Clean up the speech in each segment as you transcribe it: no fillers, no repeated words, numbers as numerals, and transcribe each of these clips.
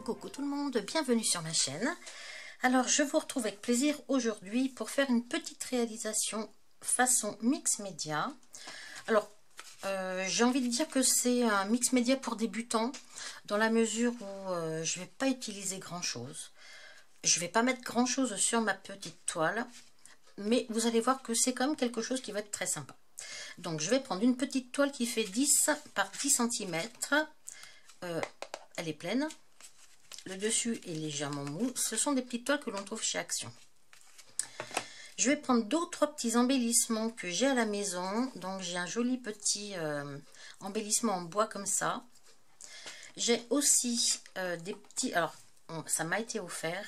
Coucou tout le monde, bienvenue sur ma chaîne. Alors je vous retrouve avec plaisir aujourd'hui pour faire une petite réalisation façon mix média. Alors j'ai envie de dire que c'est un mix média pour débutants dans la mesure où je ne vais pas utiliser grand chose. Je ne vais pas mettre grand chose sur ma petite toile, mais vous allez voir que c'est quand même quelque chose qui va être très sympa. Donc je vais prendre une petite toile qui fait 10 par 10 cm. Elle est pleine. Le dessus est légèrement mou. Ce sont des petites toiles que l'on trouve chez Action. Je vais prendre 2 ou 3 petits embellissements que j'ai à la maison. Donc j'ai un joli petit embellissement en bois comme ça. J'ai aussi des petits... Alors, ça m'a été offert.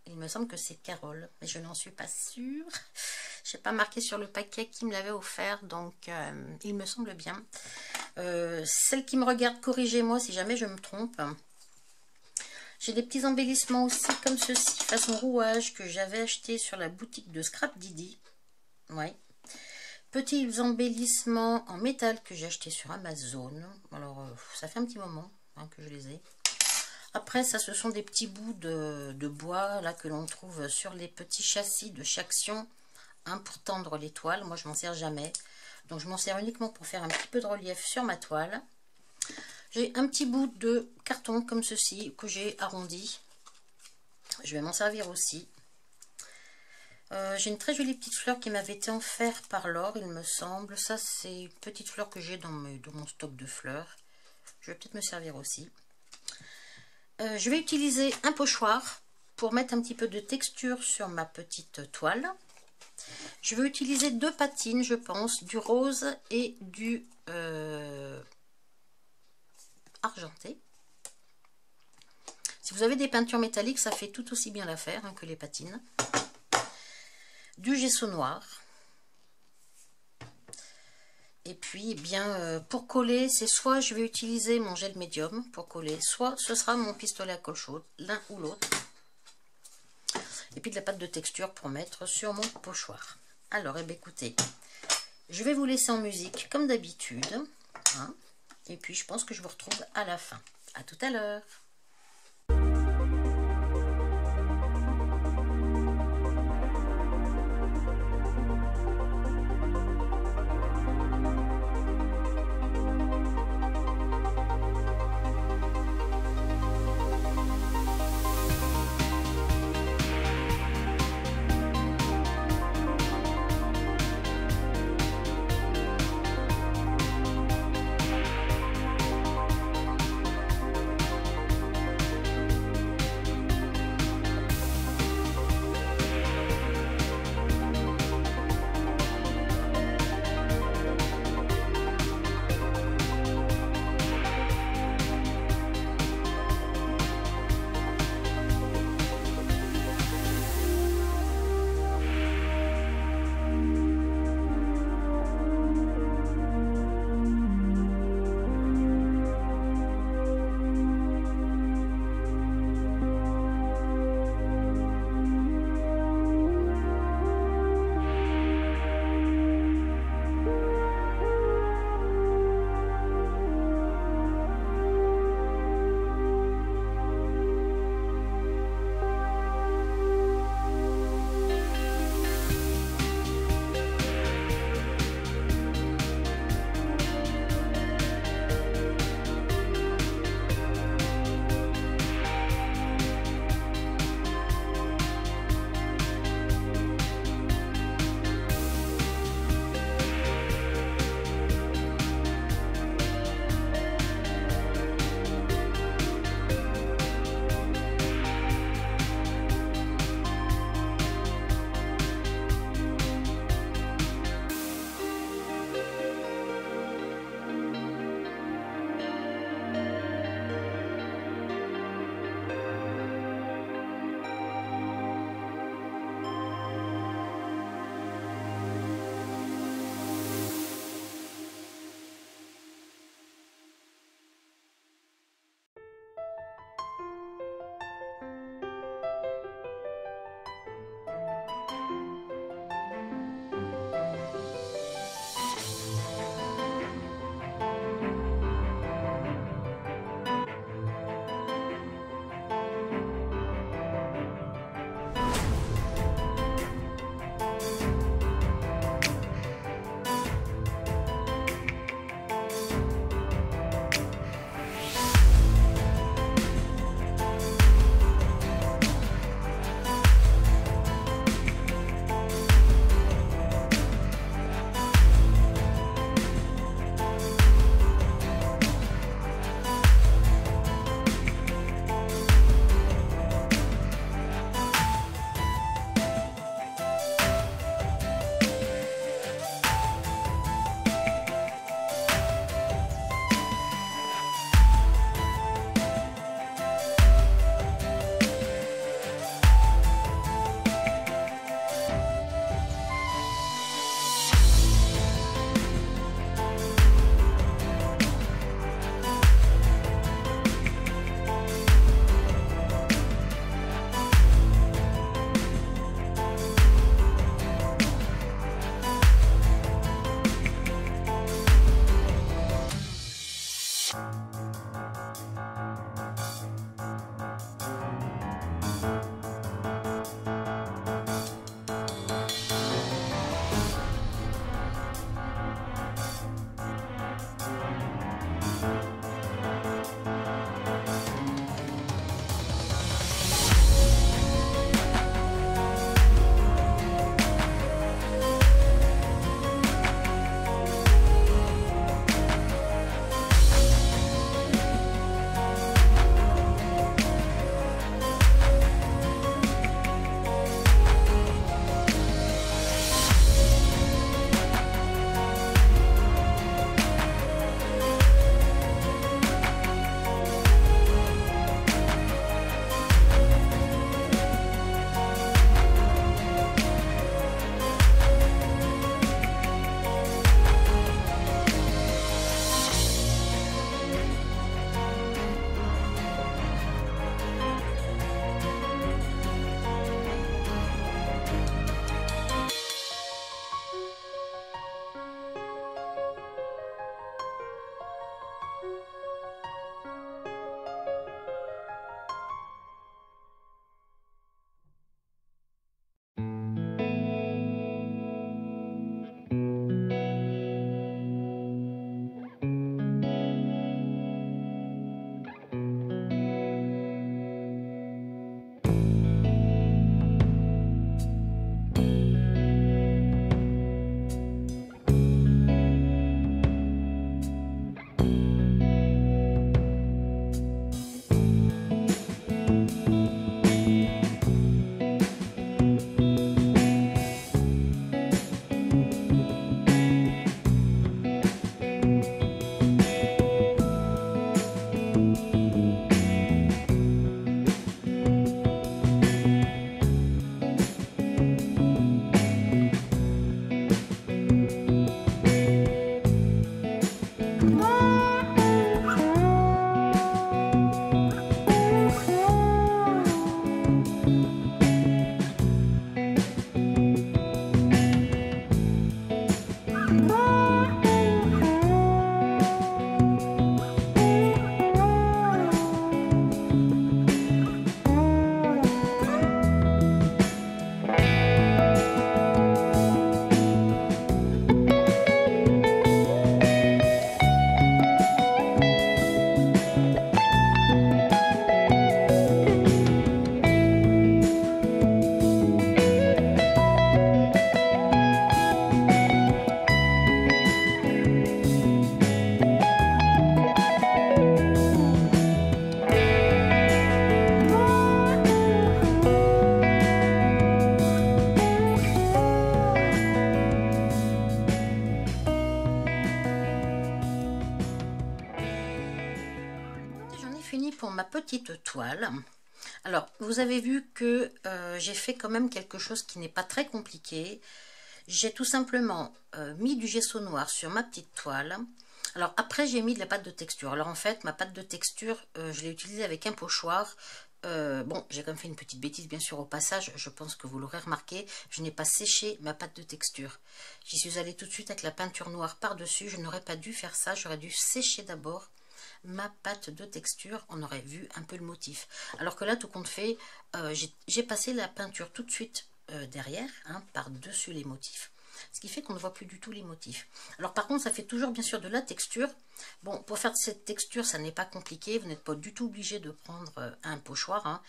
Il me semble que c'est Carole, mais je n'en suis pas sûre. Je n'ai pas marqué sur le paquet qui me l'avait offert, donc il me semble bien. Celle qui me regarde, corrigez-moi si jamais je me trompe. J'ai des petits embellissements aussi comme ceci, façon rouage, que j'avais acheté sur la boutique de Scrap Didi. Ouais. Petits embellissements en métal que j'ai acheté sur Amazon. Alors, ça fait un petit moment que je les ai. Après, ça, ce sont des petits bouts de bois là que l'on trouve sur les petits châssis de chez Action pour tendre les toiles. Moi, je m'en sers jamais. Donc, je m'en sers uniquement pour faire un petit peu de relief sur ma toile. J'ai un petit bout de carton comme ceci que j'ai arrondi. Je vais m'en servir aussi. J'ai une très jolie petite fleur qui m'avait été offerte par Laure, il me semble. Ça, c'est une petite fleur que j'ai dans mon stock de fleurs. Je vais peut-être me servir aussi. Je vais utiliser un pochoir pour mettre un petit peu de texture sur ma petite toile. Je vais utiliser 2 patines, je pense, du rose et du argenté. Si vous avez des peintures métalliques, ça fait tout aussi bien l'affaire que les patines. Du gesso noir. Et puis, eh bien, pour coller, c'est soit je vais utiliser mon gel médium pour coller, soit ce sera mon pistolet à colle chaude, l'un ou l'autre. Et puis de la pâte de texture pour mettre sur mon pochoir. Alors, eh bien, écoutez, je vais vous laisser en musique comme d'habitude. Et puis, je pense que je vous retrouve à la fin. À tout à l'heure. Pour ma petite toile. Alors vous avez vu que j'ai fait quand même quelque chose qui n'est pas très compliqué. J'ai tout simplement mis du gesso noir sur ma petite toile. Alors après j'ai mis de la pâte de texture. Alors en fait ma pâte de texture je l'ai utilisée avec un pochoir. Bon, j'ai quand même fait une petite bêtise bien sûr au passage, je pense que vous l'aurez remarqué, je n'ai pas séché ma pâte de texture. J'y suis allée tout de suite avec la peinture noire par-dessus, je n'aurais pas dû faire ça, j'aurais dû sécher d'abord ma pâte de texture, on aurait vu un peu le motif. Alors que là, tout compte fait, j'ai passé la peinture tout de suite derrière, hein, par-dessus les motifs. Ce qui fait qu'on ne voit plus du tout les motifs. Alors par contre, ça fait toujours bien sûr de la texture. Bon, pour faire cette texture, ça n'est pas compliqué. Vous n'êtes pas du tout obligé de prendre un pochoir. Hein.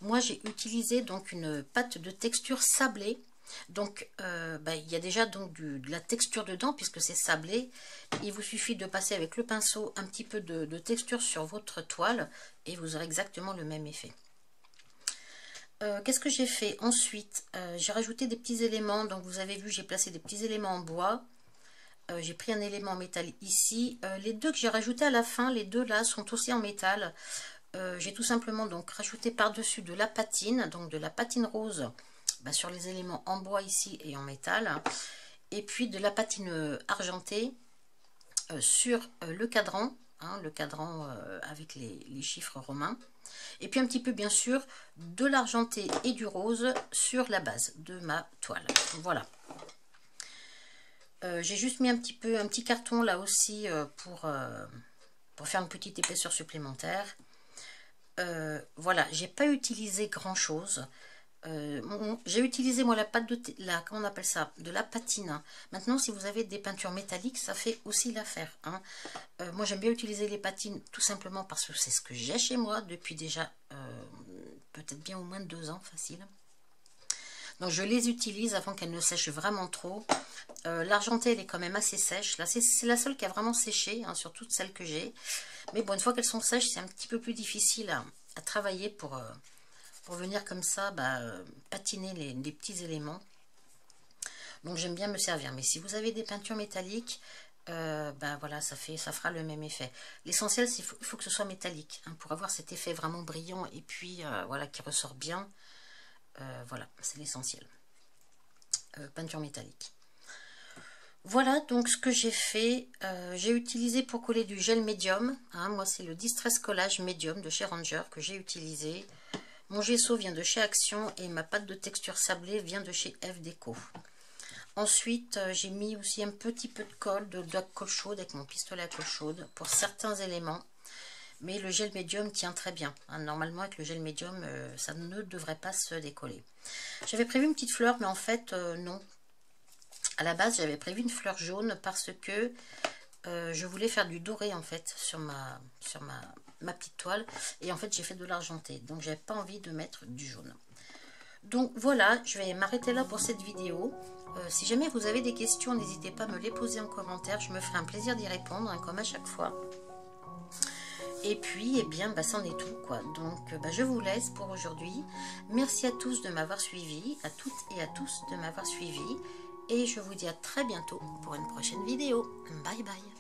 Moi, j'ai utilisé donc une pâte de texture sablée. Donc, il y a déjà donc de la texture dedans puisque c'est sablé. Il vous suffit de passer avec le pinceau un petit peu de texture sur votre toile et vous aurez exactement le même effet. Qu'est-ce que j'ai fait ensuite? J'ai rajouté des petits éléments. Donc, vous avez vu, j'ai placé des petits éléments en bois. J'ai pris un élément en métal ici. Les deux que j'ai rajoutés à la fin, les deux là sont aussi en métal. J'ai tout simplement donc rajouté par-dessus de la patine, donc de la patine rose. Sur les éléments en bois ici et en métal, et puis de la patine argentée sur le cadran, hein, le cadran avec les chiffres romains, et puis un petit peu bien sûr de l'argenté et du rose sur la base de ma toile. Voilà. J'ai juste mis un petit carton là aussi pour faire une petite épaisseur supplémentaire. Voilà, j'ai pas utilisé grand chose. J'ai utilisé moi la pâte de comment on appelle ça, de la patine. Maintenant, si vous avez des peintures métalliques, ça fait aussi l'affaire, hein. Moi j'aime bien utiliser les patines tout simplement parce que c'est ce que j'ai chez moi depuis déjà peut-être bien au moins 2 ans facile. Donc je les utilise avant qu'elles ne sèchent vraiment trop. L'argentée elle est quand même assez sèche. Là c'est la seule qui a vraiment séché, hein, sur toutes celles que j'ai. Mais bon, une fois qu'elles sont sèches, c'est un petit peu plus difficile à travailler pour venir comme ça patiner les petits éléments. Donc j'aime bien me servir. Mais si vous avez des peintures métalliques, voilà, ça fera le même effet. L'essentiel, c'est qu'il faut que ce soit métallique, hein, pour avoir cet effet vraiment brillant et puis voilà, qui ressort bien. Voilà, c'est l'essentiel. Peinture métallique. Voilà donc ce que j'ai fait. J'ai utilisé pour coller du gel médium, hein, moi c'est le Distress Collage médium de chez Ranger que j'ai utilisé. Mon gesso vient de chez Action et ma pâte de texture sablée vient de chez F Déco. Ensuite, j'ai mis aussi un petit peu de colle, de la colle chaude avec mon pistolet à colle chaude pour certains éléments. Mais le gel médium tient très bien, hein. Normalement, avec le gel médium, ça ne devrait pas se décoller. J'avais prévu une petite fleur, mais en fait, non. À la base, j'avais prévu une fleur jaune parce que je voulais faire du doré, en fait, sur ma petite toile. Et en fait, j'ai fait de l'argenté. Donc, j'avais pas envie de mettre du jaune. Donc voilà, je vais m'arrêter là pour cette vidéo. Si jamais vous avez des questions, n'hésitez pas à me les poser en commentaire. Je me ferai un plaisir d'y répondre, hein, comme à chaque fois. Et puis, eh bien, c'en est tout, quoi. Donc, je vous laisse pour aujourd'hui. Merci à tous de m'avoir suivi, à toutes et à tous de m'avoir suivi. Et je vous dis à très bientôt pour une prochaine vidéo. Bye bye.